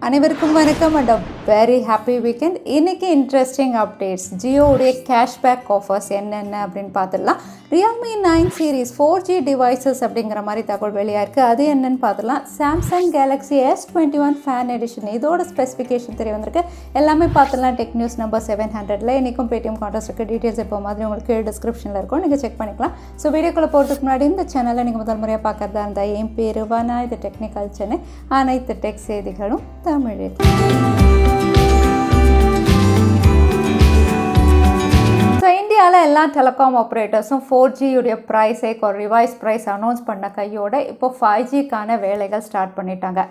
அனைவருக்கும் வணக்கம் and very happy weekend. இன்றைக்கி இன்ட்ரெஸ்டிங் அப்டேட்ஸ். ஜியோவுடைய கேஷ்பேக் ஆஃபர்ஸ் என்னென்ன அப்படின்னு பார்த்துடலாம். Realme 9 சீரீஸ் 4G டிவைசஸ் அப்படிங்கிற மாதிரி தகவல் வெளியாக இருக்குது. அது என்னென்னு பார்த்துடலாம். Samsung Galaxy S21 fan edition இதோட ஸ்பெசிஃபிகேஷன் தெரிய வந்திருக்கு. எல்லாமே பார்த்துடலாம். டெக் நியூஸ் நம்பர் 700 இன்றைக்கும் பேடிஎம் கான்டெஸ்ட் இருக்குது. டீட்டெயில்ஸ் இப்போ மாதிரி உங்களுக்கு டிஸ்கிரிப்ஷனில் இருக்கும், நீங்கள் செக் பண்ணிக்கலாம். ஸோ வீடியோக்குள்ளே போகிறதுக்கு முன்னாடி இந்த சேனலை நீங்கள் முதல் முறையாக பார்க்குறதா இருந்தால் என் பேர் வனா, இது டெக்னிக்கல் சென்னை, அனைத்து டெக் செய்திகளும் தமிழில். ஸோ இந்தியாவில் எல்லா டெலிகாம் ஆப்ரேட்டர்ஸும் 4G உடைய ப்ரைஸை ஒரு ரிவைஸ் ப்ரைஸ் அனௌன்ஸ் பண்ண கையோட இப்போ 5Gக்கான வேலைகள் ஸ்டார்ட் பண்ணிட்டாங்க.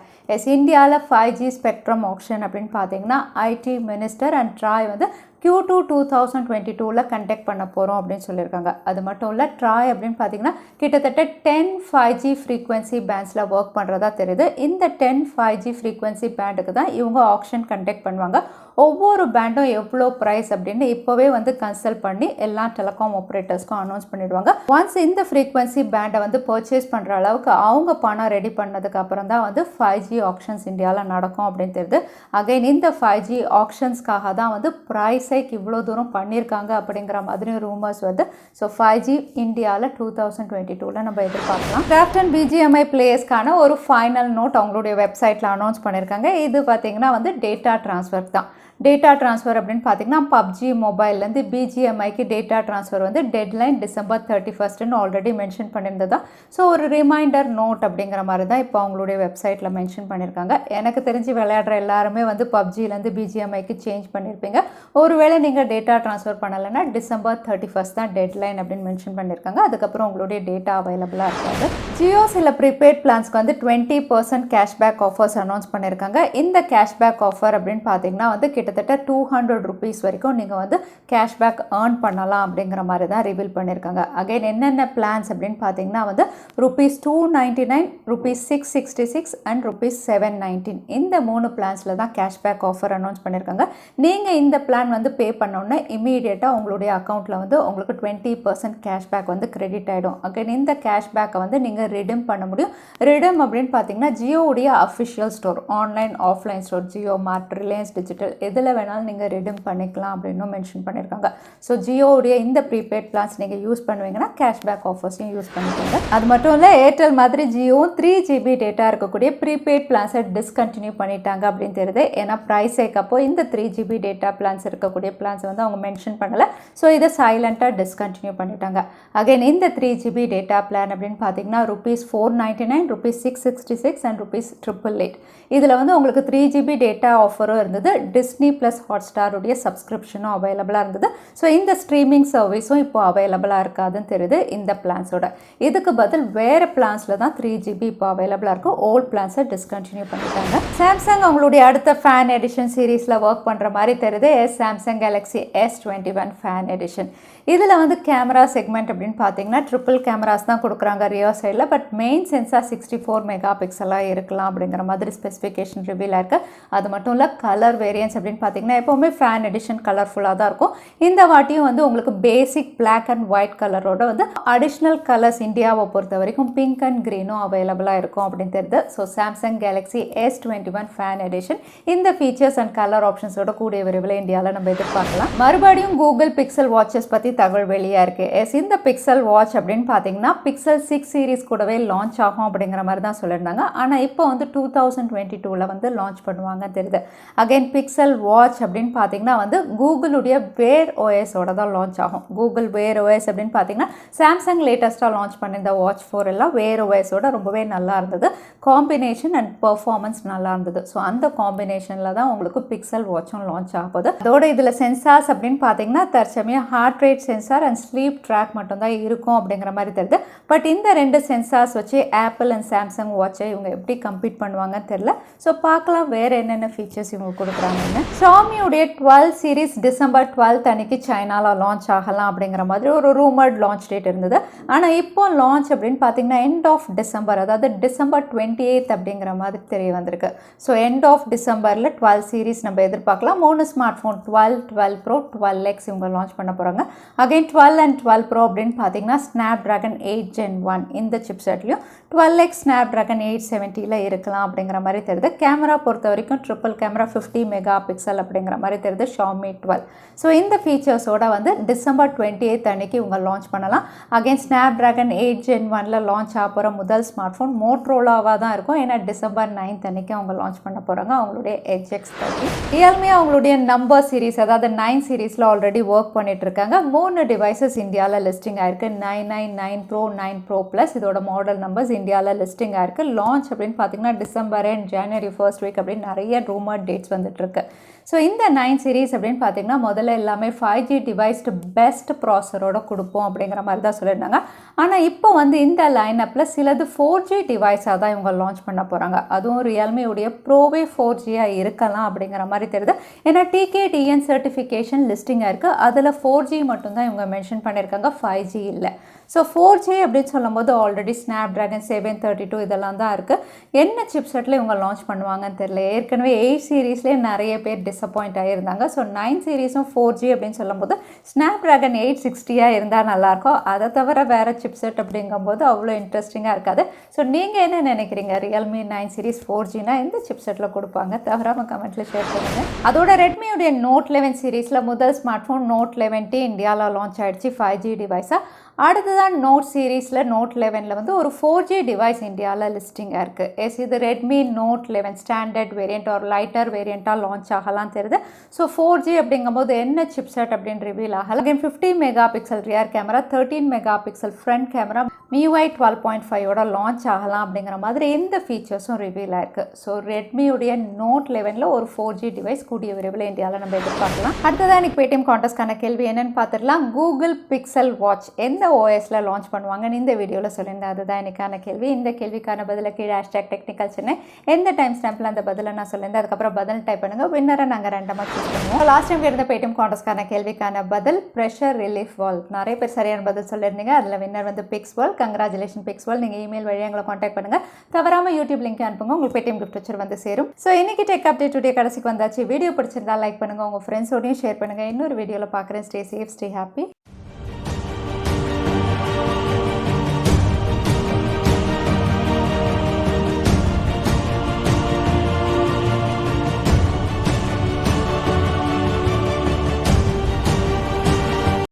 இந்தியாவில் 5G ஸ்பெக்ட்ரம் ஆக்ஷன் அப்படின்னு பார்த்தீங்கன்னா ஐடி மினிஸ்டர் அண்ட் ட்ராய் வந்து Q2 2022 கண்டக்ட் பண்ண போகிறோம் அப்படின்னு சொல்லியிருக்காங்க. அது மட்டும் இல்லை, ட்ராய் அப்படின்னு பார்த்தீங்கன்னா கிட்டத்தட்ட 10 5G ஃப்ரீக்வன்சி பேண்ட்ஸில் ஒர்க் பண்ணுறதா தெரியுது. இந்த 10 5G ஃப்ரீக்வன்சி பேண்டுக்கு தான் இவங்க ஆக்ஷன் கண்டக்ட் பண்ணுவாங்க. ஒவ்வொரு பேண்டும் எவ்வளோ ப்ரைஸ் அப்படின்னு இப்போவே வந்து கன்சல்ட் பண்ணி எல்லா டெலிகாம் ஆப்ரேட்டர்ஸ்க்கும் அனௌன்ஸ் பண்ணிடுவாங்க. ஒன்ஸ் இந்த ஃப்ரீக்வன்சி பேண்டை வந்து பர்ச்சேஸ் பண்ணுற அளவுக்கு அவங்க பணம் ரெடி பண்ணதுக்கு அப்புறம் தான் வந்து 5G ஆக்ஷன்ஸ் இந்தியாவில் நடக்கும் அப்படின்னு தெரியுது. அகைன் இந்த 5G ஆக்ஷன்ஸ்க்காக தான் வந்து ப்ரைஸை இவ்வளோ தூரம் பண்ணியிருக்காங்க அப்படிங்கிற மாதிரி ரூமர்ஸ் வருது. ஸோ 5G இந்தியாவில் 2022 நம்ம எதிர்பார்க்கலாம். கிராஃப்ட் அண்ட் BGMI பிளேயர்ஸ்க்கான ஒரு ஃபைனல் நோட் அவங்களுடைய வெப்சைட்டில் அனௌன்ஸ் பண்ணியிருக்காங்க. இது பார்த்தீங்கன்னா வந்து டேட்டா ட்ரான்ஸ்ஃபர் தான். டேட்டா ட்ரான்ஸ்ஃபர் அப்படின்னு பார்த்தீங்கன்னா PUBG மொபைல்லேருந்து BGMIக்கு டேட்டா ட்ரான்ஸ்ஃபர் வந்து டெட்லைன் டிசம்பர் 31 ஆல்ரெடி மென்ஷன் பண்ணியிருந்ததா. ஸோ ஒரு ரிமைண்டர் நோட் அப்படிங்கிற மாதிரி தான் இப்போ அவங்களுடைய வெப்சைட்டில் மென்ஷன் பண்ணியிருக்காங்க. எனக்கு தெரிஞ்சு விளையாடுற எல்லாருமே வந்து PUBGலேருந்து BGMIக்கு சேஞ்ச் பண்ணியிருப்பீங்க. ஒருவேளை நீங்கள் டேட்டா ட்ரான்ஸ்ஃபர் பண்ணலைன்னா டிசம்பர் 31 தான் டெட்லைன் அப்படின்னு மென்ஷன் பண்ணியிருக்காங்க. அதுக்கப்புறம் உங்களுடைய டேட்டா அவைலபிளாக இருக்காது. ஜியோ சில ப்ரீபெய்ட் பிளான்ஸ்க்கு வந்து 20% கேஷ்பேக் ஆஃபர்ஸ் அனௌன்ஸ் பண்ணியிருக்காங்க. இந்த கேஷ்பேக் ஆஃபர் அப்படின்னு பார்த்தீங்கன்னா வந்து கிட்டத்தட்ட 200 rupees வரைக்கும் நீங்கள் வந்து கேஷ்பேக் ஏர்ன் பண்ணலாம் அப்படிங்கிற மாதிரி தான் ரிவீல் பண்ணியிருக்காங்க. அகைன் என்னென்ன பிளான்ஸ் அப்படின்னு பார்த்தீங்கன்னா வந்து ₹299, ₹666 அண்ட் ₹719 இந்த 3 பிளான்ஸில் தான் கேஷ்பேக் ஆஃபர் அனௌன்ஸ் பண்ணியிருக்காங்க. நீங்கள் இந்த பிளான் வந்து பே பண்ணோன்னே இமீடியட்டாக உங்களுடைய அக்கௌண்ட்டில் வந்து உங்களுக்கு 20% கேஷ்பேக் வந்து கிரெடிட் ஆகிடும். அகைன் இந்த கேஷ்பேக்கை வந்து நீங்கள் ரிடீம் பண்ண முடியும். ரிடீம் அப்படின்னு பார்த்தீங்கன்னா ஜியோவுடைய official store, online offline store, Jio Mart, Reliance Digital எதில் வேணாலும் நீங்கள் ரிடீம் பண்ணிக்கலாம் அப்படின்னு மென்ஷன் பண்ணியிருக்காங்க. ஸோ ஜியோவுடைய இந்த ப்ரீபெய்ட் பிளான்ஸ் நீங்கள் யூஸ் பண்ணுவீங்கன்னா கேஷ்பேக் ஆஃபர்ஸையும் யூஸ் பண்ணிக்கோங்க. அது மட்டும் இல்லை, ஏர்டெல் மாதிரி ஜியோ 3GB டேட்டா இருக்கக்கூடிய ப்ரீபெய்ட் பிளான்ஸை டிஸ்கண்டினியூ பண்ணிட்டாங்க அப்படின்னு தெரியுது. ஏன்னா ப்ரைஸ் ஹைக்கப்போ இந்த 3GB டேட்டா பிளான்ஸ் இருக்கக்கூடிய பிளான்ஸ் வந்து அவங்க மென்ஷன் பண்ணலை. ஸோ இதை சைலண்ட்டாக டிஸ்கண்டினியூ பண்ணிட்டாங்க. அகைன் இந்த 3GB டேட்டா பிளான் அப்படின்னு பார்த்தீங்கன்னா ₹499, ₹666 அண்ட் ₹888 இதில் வந்து உங்களுக்கு 3GB டேட்டா ஆஃபரும் இருந்தது. டிஸ்னி ப்ளஸ் ஹாட்ஸ்டாருடைய சப்ஸ்கிரிப்ஷனும் அவைலபிளாக இருந்தது. ஸோ இந்த ஸ்ட்ரீமிங் சர்வீஸும் இப்போ அவைலபிளாக இருக்காதுன்னு தெரியுது இந்த பிளான்ஸோட. இதுக்கு பதில் வேறு பிளான்ஸில் தான் 3GB இப்போ அவைலபிளாக இருக்கும். ஓல்ட் பிளான்ஸை டிஸ்கண்டினியூ பண்ணிட்டாங்க. சாம்சங் அவங்களுடைய அடுத்த ஃபேன் எடிஷன் சீரீஸில் ஒர்க் பண்ணுற மாதிரி தெரியுது. Samsung Galaxy S21 fan edition. இதில் வந்து கேமரா செக்மெண்ட் அப்படின்னு பார்த்தீங்கன்னா ட்ரிபிள் கேமராஸ் தான் கொடுக்குறாங்க ரியர் சைடில். பட் மெயின் சென்சார் 64 மெகா பிக்சலாக இருக்கலாம் அப்படிங்கிற மாதிரி ஸ்பெசிஃபிகேஷன் ரிவீல் ஆயிருக்கு. அது மட்டும் இல்லை, கலர் வேரியன்ஸ் அப்படின்னு பார்த்தீங்கன்னா எப்போவுமே ஃபேன் எடிஷன் கலர்ஃபுல்லாக தான் இருக்கும். இந்த வாட்டியும் வந்து உங்களுக்கு பேசிக் பிளாக் அண்ட் ஒயிட் கலரோட வந்து அடிஷ்னல் கலர்ஸ் இந்தியாவை பொறுத்த வரைக்கும் பிங்க் அண்ட் க்ரீனும் அவைலபிளாக இருக்கும் அப்படின்னு தெரியுது. So Samsung Galaxy S21 fan edition இந்த ஃபீச்சர்ஸ் அண்ட் கலர் ஆப்ஷன்ஸோட கூடிய விரைவில் இந்தியாவில் நம்ம எதிர்பார்க்கலாம். மறுபடியும் கூகுள் பிக்சல் வாட்சஸ் பற்றி தகவல் வெளியாக இருக்குது. இந்த பிக்சல் வாட்ச் அப்படின்னு பார்த்தீங்கன்னா Pixel 6 சீரீஸ் கூடவே லான்ச் ஆகும் அப்படிங்கிற மாதிரி தான் சொல்லியிருந்தாங்க. ஆனால் இப்போ வந்து 2022 வந்து லான்ச் பண்ணுவாங்கன்னு தெரியுது. அகைன் பிக்சல் வாட்ச் அப்படின்னு பார்த்தீங்கன்னா வந்து கூகுளுடைய வேர் ஓஎஸோட தான் லான்ச் ஆகும். கூகுள் வேர் ஓஎஸ் அப்படின்னு பார்த்தீங்கன்னா சாம்சங் லேட்டஸ்ட்டாக லான்ச் பண்ணியிருந்த வாட்ச் 4 எல்லாம் வேர் ஓஎஸோட ரொம்பவே நல்லா இருந்தது. காம்பினேஷன் அண்ட் பர்ஃபார்மன்ஸ் நல்லா இருந்தது. ஸோ அந்த காம்பினேஷனில் தான் உங்களுக்கு பிக்சல் வாட்சும் லான்ச் ஆகுது. அதோட இதில் சென்சார்ஸ் அப்படின்னு பார்த்தீங்கன்னா தற்சமயம் heart rate sensor and sleep track மட்டும்தான் இருக்கும் அப்படிங்கிற மாதிரி தெரியுது. பட் இந்த 2 சென்சார்ஸ் வச்சு ஆப்பிள் அண்ட் சாம்சங் வாட்சை இவங்க எப்படி கம்பீட் பண்ணுவாங்கன்னு தெரியல. ஸோ பார்க்கலாம் வேறு என்னென்ன ஃபீச்சர்ஸ் இவங்க கொடுக்குறாங்கன்னு. Xiaomi உடைய 12 சீரிஸ் டிசம்பர் 12 அன்னைக்கு சைனால லான்ச் ஆகலாம் அப்படிங்கிற மாதிரி ஒரு ரூமர்ட் லான்ச் டேட் இருந்தது. ஆனால் இப்போ லான்ச் அப்படின்னு பார்த்தீங்கன்னா எண்ட் ஆஃப் டிசம்பர், அதாவது டிசம்பர் 28 அப்படிங்கிற மாதிரி தெரிய வந்திருக்கு. ஸோ எண்ட் ஆஃப் டிசம்பரில் 12 சீரிஸ் நம்ம எதிர்பார்க்கலாம். 3 ஸ்மார்ட் ஃபோன் 12, 12 Pro, 12X இவங்க லான்ச் பண்ண போகிறாங்க. அகைன் 12 and 12 Pro அப்படின்னு பார்த்தீங்கன்னா ஸ்னாப்ட்ராகன் 8 Gen 1 இந்த சிப் செட்லையும் 12X ஸ்னாப்ட்ராகன் 870 இருக்கலாம் அப்படிங்கிற மாதிரி தெரியுது. கேமரா பொறுத்த வரைக்கும் ட்ரிபிள் கேமரா 50 மெகா பிக்சல் அப்படிங்கிற மாதிரி தெரியுது Xiaomi 12. ஸோ இந்த ஃபீச்சர்ஸோட வந்து டிசம்பர் 28 அன்னைக்கு இவங்க லான்ச் பண்ணலாம். அகைன் ஸ்னாப்ட்ராகன் 8 Gen 1 லான்ச் ஆக போகிற முதல் ஸ்மார்ட் ஃபோன் மோட்ரோலாவாக தான் இருக்கும். ஏன்னா டிசம்பர் 9 அன்னைக்கு அவங்க லான்ச் பண்ண போகிறாங்க அவங்களுடைய Edge X30. ரியல்மி அவங்களுடைய நம்பர் சீரிஸ், அதாவது 9 சீரீஸில் ஆல்ரெடி ஒர்க் பண்ணிட்டு இருக்காங்க. 3 டிவைசஸ் இந்தியாவில் லிஸ்டிங் ஆயிருக்கு. 9 Pro, 9 Pro Plus இதோட மாடல் நம்பர்ஸ் இந்தியாவில் லிஸ்டிங் ஆயிருக்கு. லான்ச் அப்படின்னு பார்த்தீங்கன்னா December and January first week அப்படின்னு நிறைய ரூமர் டேட்ஸ் வந்துட்டு இருக்கு. ஸோ இந்த 9 சீரீஸ் அப்படின்னு பார்த்தீங்கன்னா முதல்ல எல்லாமே 5G டிவைஸ்டு பெஸ்ட் ப்ராசரோட கொடுப்போம் அப்படிங்கிற மாதிரி தான் சொல்லியிருந்தாங்க. ஆனால் இப்போ வந்து இந்த லைனப்பில் சிலது 4G டிவைஸாக தான் இவங்க லான்ச் பண்ண போகிறாங்க. அதுவும் ரியல்மியுடைய ப்ரோவே 4Gயாக இருக்கலாம் அப்படிங்கிற மாதிரி தெரியுது. ஏன்னா TKTN சர்டிஃபிகேஷன் லிஸ்டிங்காக இருக்குது. அதில் 4G மட்டும்தான் இவங்க மென்ஷன் பண்ணியிருக்காங்க, 5G இல்லை. ஸோ 4G அப்படின்னு சொல்லும் போது ஆல்ரெடி ஸ்னாப்ட்ராகன் 732 இதெல்லாம் தான் இருக்குது. என்ன சிப்செட்டில் இவங்க லான்ச் பண்ணுவாங்கன்னு தெரியல. ஏற்கனவே 8 சீரீஸ்லேயே நிறைய பேர் டிசப்பாயிண்ட் ஆகியிருந்தாங்க. ஸோ 9 சீரீஸும் 4G அப்படின்னு சொல்லும்போது ஸ்னாப்ட்ராகன் 860 இருந்தால் நல்லாயிருக்கும். அதை தவிர வேறு சிப்செட் அப்படிங்கும்போது அவ்வளோ இன்ட்ரெஸ்டிங்காக இருக்காது. ஸோ நீங்கள் என்ன நினைக்கிறீங்க? ரியல்மி 9 சீரீஸ் 4Gனா எந்த சிப்செட்டில் கொடுப்பாங்க? தவறாமல் கமெண்ட்டில் ஷேர் பண்ணுங்கள். அதோட ரெட்மியுடைய நோட் 11 சீரீஸில் முதல் ஸ்மார்ட் ஃபோன் நோட் 11T இந்தியாவில் லான்ச் ஆகிடுச்சு 5G டிவைஸாக. அடுத்ததான் நோட் சீரீஸில் நோட் 11 வந்து ஒரு 4G டிவைஸ் இந்தியாவில் லிஸ்டிங்காக இருக்குது. எஸ் இது ரெட்மி நோட் 11 ஸ்டாண்டர்ட் வேரியண்ட் ஒரு லைட்டர் வேரியண்ட்டாக லான்ச் ஆகலாம் தெரியுது. ஸோ 4G அப்படிங்கும்போது என்ன சிப்செட் அப்படின்னு ரிவீல் ஆகலாம். Again 50 mega pixel rear camera, 13 mega pixel front camera, MIUI 12.5 launch ஆகலாம் அப்படிங்கிற மாதிரி இந்த ஃபீச்சர்ஸும் ரிவீல் ஆயிருக்கு. ஸோ ரெட்மியுடைய நோட் 11 ஒரு 4G டிவைஸ் கூடிய விரைவில் இந்தியாவில் நம்ம எதிர்பார்க்கலாம். அடுத்ததான் இன்னைக்கு பேடிஎம் கான்டெஸ்ட்கான கேள்வி என்னன்னு பார்த்துடலாம். கூகுள் பிக்சல் வாட்ச் எந்த OSல லான்ச் பண்ணுவாங்கன்னு இந்த வீடியோவில் சொல்லியிருந்தேன். அதுதான் எனக்கான கேள்வி. இந்த கேள்விக்கான பதிலை கீழே #technical chennai எந்த டைம் ஸ்டாம்பில் அந்த பதிலை நான் சொல்லியிருந்தேன். அதுக்கப்புறம் பதில் டைப் பண்ணுங்க. வின்னரை நாங்கள் ரெண்டமாக சூஸ் பண்ணுவோம். லாஸ்ட் டைம் இருந்த பேடிஎம் கான்டெஸ்ட்கான கேள்விக்கான பதில் ப்ரெஷர் ரிலீஃப் வால்வ். நிறைய பேர் சரியான பதில் சொல்லியிருந்தீங்க. அதில் வின்னர் வந்து பிக்ஸ்வால். கங்க்ராச்சுலேஷன் பிக்ஸ்வால். நீங்கள் இமெயில் வழியாக எங்களை காண்டாக்ட் பண்ணுங்கள். தவறாமல் யூடியூப் லிங்க் அனுப்புங்க. உங்களுக்கு பேடிஎம் கிஃப்ட் வச்சர் வந்து சேரும். ஸோ இன்னைக்கு டெக் அப்டேட் டுடே கடைசிக்கு வந்தாச்சு. வீடியோ பிடிச்சிருந்தா லைக் பண்ணுங்கள். உங்கள் ஃப்ரெண்ட்ஸோடையும் ஷேர் பண்ணுங்கள். இன்னொரு வீடியோவில் பார்க்குறேன். Stay safe, stay happy.